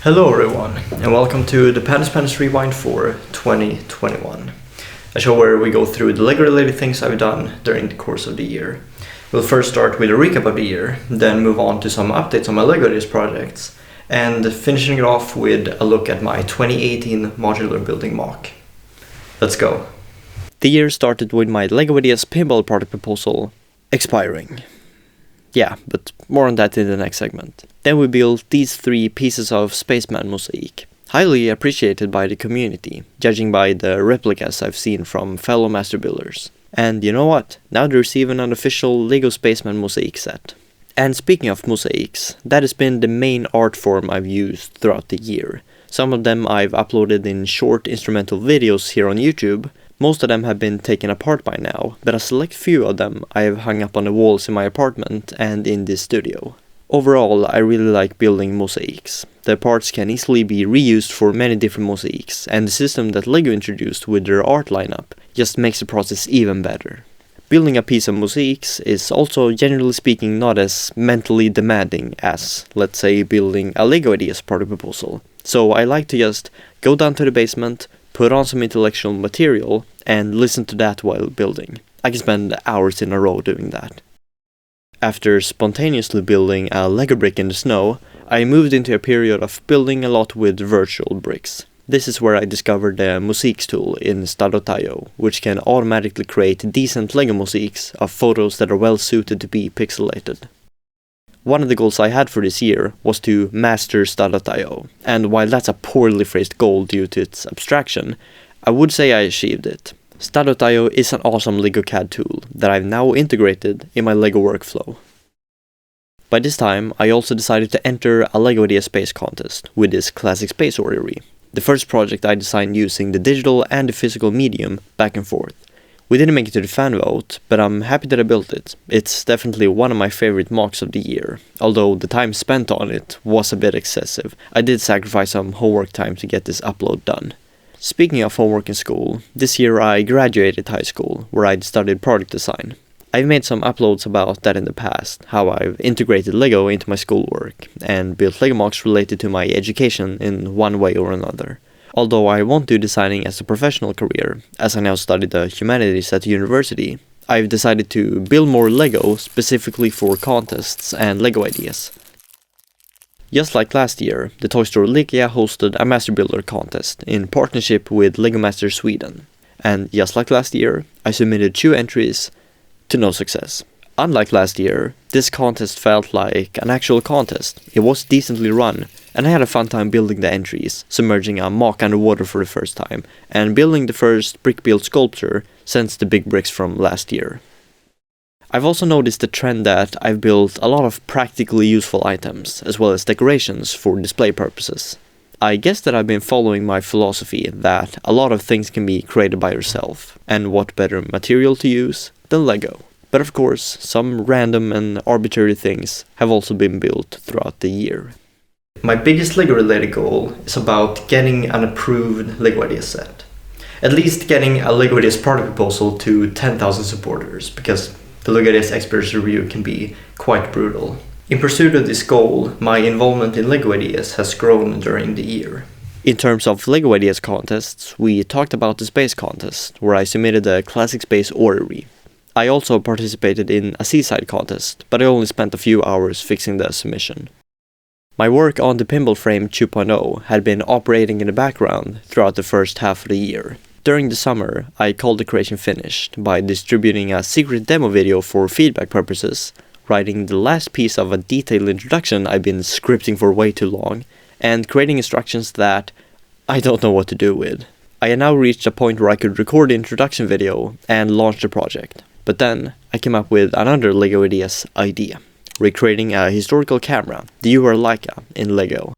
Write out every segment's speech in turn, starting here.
Hello everyone, and welcome to the Pandis Pandus Rewind for 2021, a show where we go through the LEGO related things I've done during the course of the year. We'll first start with a recap of the year, then move on to some updates on my LEGO Days projects, and finishing it off with a look at my 2018 Modular Building MOC. Let's go. The year started with my LEGO Ideas pinball product proposal expiring. Yeah, but more on that in the next segment. Then we built these three pieces of Spaceman mosaic, highly appreciated by the community, judging by the replicas I've seen from fellow master builders. And you know what? Now there's even an official LEGO Spaceman mosaic set. And speaking of mosaics, that has been the main art form I've used throughout the year. Some of them I've uploaded in short instrumental videos here on YouTube. Most of them have been taken apart by now, but a select few of them I have hung up on the walls in my apartment and in this studio. Overall, I really like building mosaics. The parts can easily be reused for many different mosaics, and the system that LEGO introduced with their art lineup just makes the process even better. Building a piece of mosaics is also, generally speaking, not as mentally demanding as, let's say, building a LEGO Ideas product proposal. So I like to just go down to the basement, put on some intellectual material, and listen to that while building. I can spend hours in a row doing that. After spontaneously building a Lego brick in the snow, I moved into a period of building a lot with virtual bricks. This is where I discovered the mosaics tool in Stado.io, which can automatically create decent Lego mosaics of photos that are well suited to be pixelated. One of the goals I had for this year was to master Stado.io, and while that's a poorly phrased goal due to its abstraction, I would say I achieved it. Stado.io is an awesome LEGO CAD tool that I've now integrated in my LEGO workflow. By this time, I also decided to enter a LEGO Idea Space contest with this classic space orrery, the first project I designed using the digital and the physical medium back and forth. We didn't make it to the fan vote, but I'm happy that I built it. It's definitely one of my favorite MOCs of the year, although the time spent on it was a bit excessive. I did sacrifice some homework time to get this upload done. Speaking of homework in school, this year I graduated high school, where I'd studied product design. I've made some uploads about that in the past, how I've integrated LEGO into my schoolwork, and built LEGO MOCs related to my education in one way or another. Although I won't do designing as a professional career, as I now study the humanities at university, I've decided to build more LEGO specifically for contests and LEGO ideas. Just like last year, the toy store Yaaah hosted a Master Builder contest in partnership with LEGO Master Sweden. And just like last year, I submitted 2 entries to no success. Unlike last year, this contest felt like an actual contest. It was decently run, and I had a fun time building the entries, submerging a MOC underwater for the first time, and building the first brick-built sculpture since the big bricks from last year. I've also noticed the trend that I've built a lot of practically useful items, as well as decorations for display purposes. I guess that I've been following my philosophy that a lot of things can be created by yourself, and what better material to use than LEGO. But of course, some random and arbitrary things have also been built throughout the year. My biggest LEGO related goal is about getting an approved LEGO Ideas set. At least getting a LEGO Ideas product proposal to 10,000 supporters, because the LEGO Ideas Experts review can be quite brutal. In pursuit of this goal, my involvement in LEGO Ideas has grown during the year. In terms of LEGO Ideas contests, we talked about the space contest, where I submitted a classic space orrery. I also participated in a seaside contest, but I only spent a few hours fixing the submission. My work on the Pinball Frame 2.0 had been operating in the background throughout the first half of the year. During the summer, I called the creation finished by distributing a secret demo video for feedback purposes, writing the last piece of a detailed introduction I've been scripting for way too long, and creating instructions that I don't know what to do with. I had now reached a point where I could record the introduction video and launch the project. But then I came up with another LEGO Ideas idea, recreating a historical camera, the Yaaah in LEGO.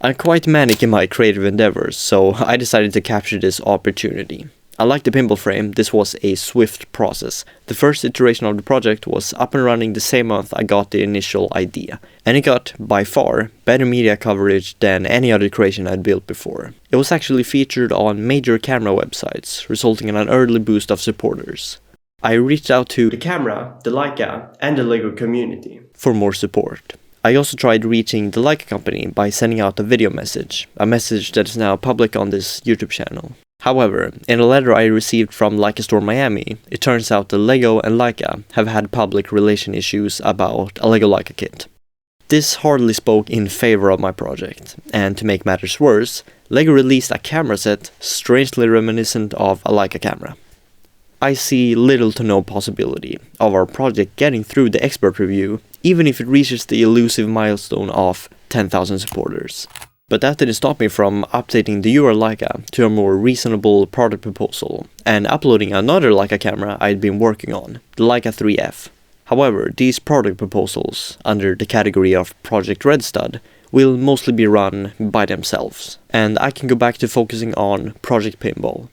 I'm quite manic in my creative endeavors, so I decided to capture this opportunity. Unlike the pinball frame, this was a swift process. The first iteration of the project was up and running the same month I got the initial idea, and it got, by far, better media coverage than any other creation I'd built before. It was actually featured on major camera websites, resulting in an early boost of supporters. I reached out to the camera, the Yaaah, and the LEGO community for more support. I also tried reaching the Leica company by sending out a video message, a message that is now public on this YouTube channel. However, in a letter I received from Leica Store Miami, it turns out that LEGO and Leica have had public relation issues about a LEGO Leica kit. This hardly spoke in favor of my project, and to make matters worse, LEGO released a camera set strangely reminiscent of a Leica camera. I see little to no possibility of our project getting through the expert review, even if it reaches the elusive milestone of 10,000 supporters. But that didn't stop me from updating the UR Leica to a more reasonable product proposal, and uploading another Leica camera I'd been working on, the Leica 3F. However, these product proposals, under the category of Project Red Stud, will mostly be run by themselves, and I can go back to focusing on Project Pinball.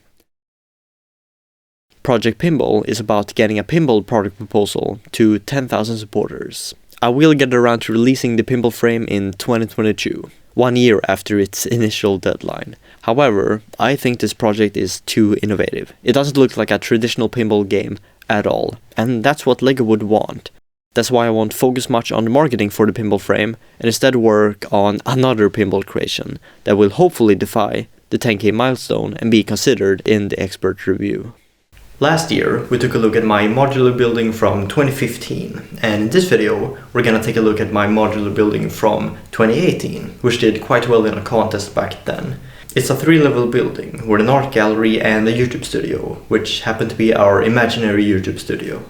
Project Pinball is about getting a pinball product proposal to 10,000 supporters. I will get around to releasing the pinball frame in 2022, 1 year after its initial deadline. However, I think this project is too innovative. It doesn't look like a traditional pinball game at all, and that's what LEGO would want. That's why I won't focus much on the marketing for the pinball frame, and instead work on another pinball creation that will hopefully defy the 10K milestone and be considered in the expert review. Last year, we took a look at my modular building from 2015, and in this video, we're gonna take a look at my modular building from 2018, which did quite well in a contest back then. It's a 3-level building with an art gallery and a YouTube studio, which happened to be our imaginary YouTube studio.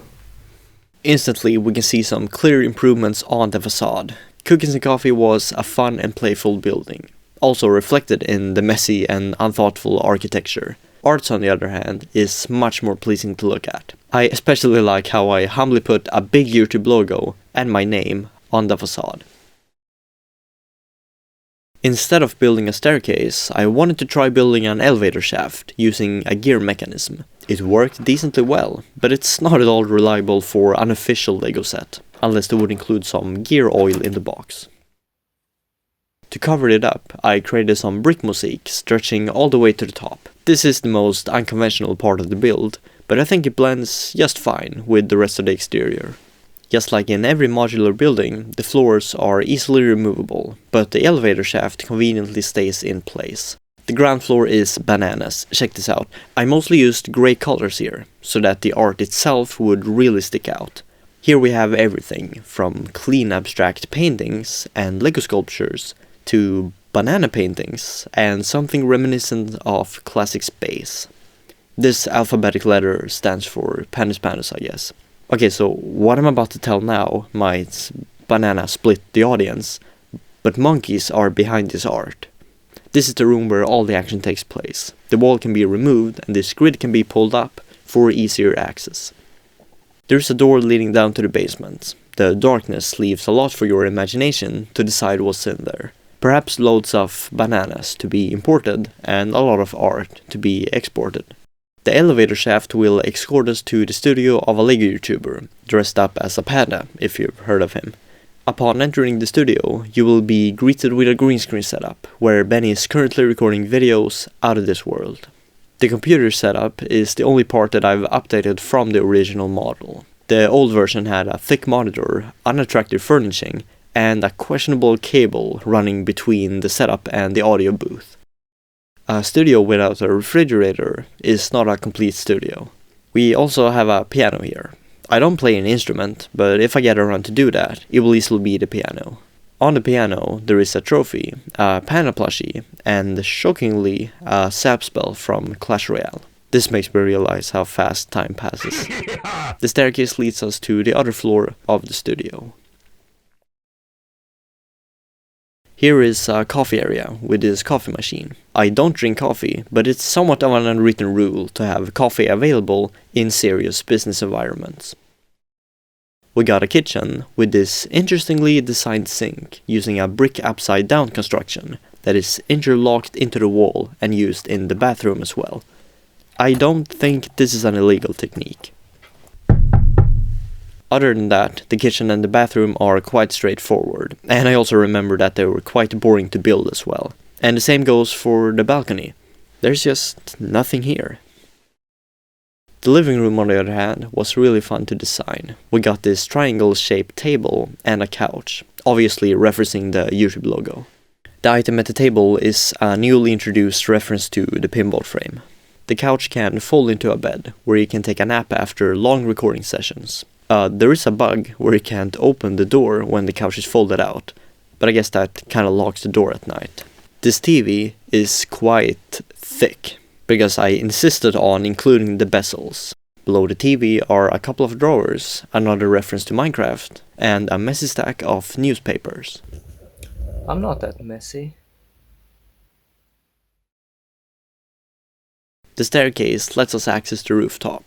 Instantly, we can see some clear improvements on the facade. Cookies and Coffee was a fun and playful building, also reflected in the messy and unthoughtful architecture. Arts, on the other hand, is much more pleasing to look at. I especially like how I humbly put a big YouTube logo and my name on the facade. Instead of building a staircase, I wanted to try building an elevator shaft using a gear mechanism. It worked decently well, but it's not at all reliable for an official LEGO set, unless they would include some gear oil in the box. To cover it up, I created some brick mosaic stretching all the way to the top. This is the most unconventional part of the build, but I think it blends just fine with the rest of the exterior. Just like in every modular building, the floors are easily removable, but the elevator shaft conveniently stays in place. The ground floor is bananas, check this out. I mostly used grey colors here, so that the art itself would really stick out. Here we have everything, from clean abstract paintings and LEGO sculptures, to banana paintings, and something reminiscent of classic space. This alphabetic letter stands for Pandis Pandus, I guess. Okay, so what I'm about to tell now might banana split the audience, but monkeys are behind this art. This is the room where all the action takes place. The wall can be removed, and this grid can be pulled up for easier access. There's a door leading down to the basement. The darkness leaves a lot for your imagination to decide what's in there. Perhaps loads of bananas to be imported, and a lot of art to be exported. The elevator shaft will escort us to the studio of a LEGO YouTuber, dressed up as a panda, if you've heard of him. Upon entering the studio, you will be greeted with a green screen setup, where Benny is currently recording videos out of this world. The computer setup is the only part that I've updated from the original model. The old version had a thick monitor, unattractive furnishing, and a questionable cable running between the setup and the audio booth. A studio without a refrigerator is not a complete studio. We also have a piano here. I don't play an instrument, but if I get around to do that, it will easily be the piano. On the piano, there is a trophy, a panda plushie, and shockingly, a sap spell from Clash Royale. This makes me realize how fast time passes. The staircase leads us to the other floor of the studio. Here is a coffee area with this coffee machine. I don't drink coffee, but it's somewhat of an unwritten rule to have coffee available in serious business environments. We got a kitchen with this interestingly designed sink using a brick upside down construction that is interlocked into the wall and used in the bathroom as well. I don't think this is an illegal technique. Other than that, the kitchen and the bathroom are quite straightforward, and I also remember that they were quite boring to build as well. And the same goes for the balcony. There's just nothing here. The living room, on the other hand, was really fun to design. We got this triangle-shaped table and a couch, obviously referencing the YouTube logo. The item at the table is a newly introduced reference to the pinball frame. The couch can fold into a bed, where you can take a nap after long recording sessions. There is a bug where you can't open the door when the couch is folded out, but I guess that kinda locks the door at night. This TV is quite thick, because I insisted on including the bezels. Below the TV are a couple of drawers, another reference to Minecraft, and a messy stack of newspapers. I'm not that messy. The staircase lets us access the rooftop.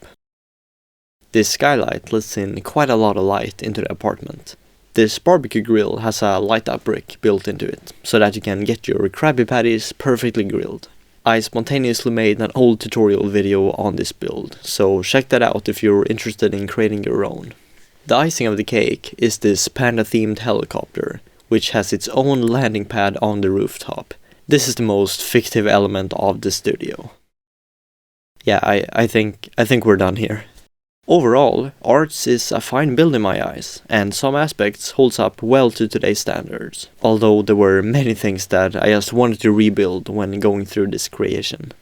This skylight lets in quite a lot of light into the apartment. This barbecue grill has a light-up brick built into it, so that you can get your Krabby Patties perfectly grilled. I spontaneously made an old tutorial video on this build, so check that out if you're interested in creating your own. The icing of the cake is this panda-themed helicopter, which has its own landing pad on the rooftop. This is the most fictive element of the studio. Yeah, I think we're done here. Overall, Arts is a fine build in my eyes, and some aspects holds up well to today's standards, although there were many things that I just wanted to rebuild when going through this creation.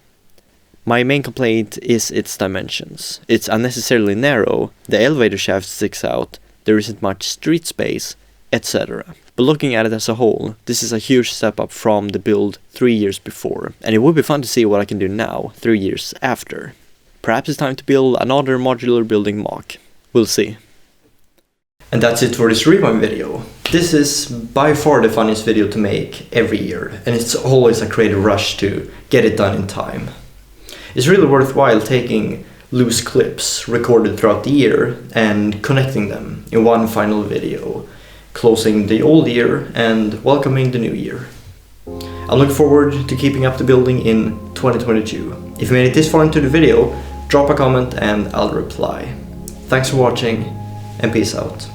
My main complaint is its dimensions. It's unnecessarily narrow, the elevator shaft sticks out, there isn't much street space, etc. But looking at it as a whole, this is a huge step up from the build 3 years before, and it would be fun to see what I can do now, 3 years after. Perhaps it's time to build another modular building MOC. We'll see. And that's it for this rewind video. This is by far the funniest video to make every year, and it's always a creative rush to get it done in time. It's really worthwhile taking loose clips recorded throughout the year and connecting them in one final video, closing the old year and welcoming the new year. I'm looking forward to keeping up the building in 2022. If you made it this far into the video, drop a comment and I'll reply. Thanks for watching, and peace out.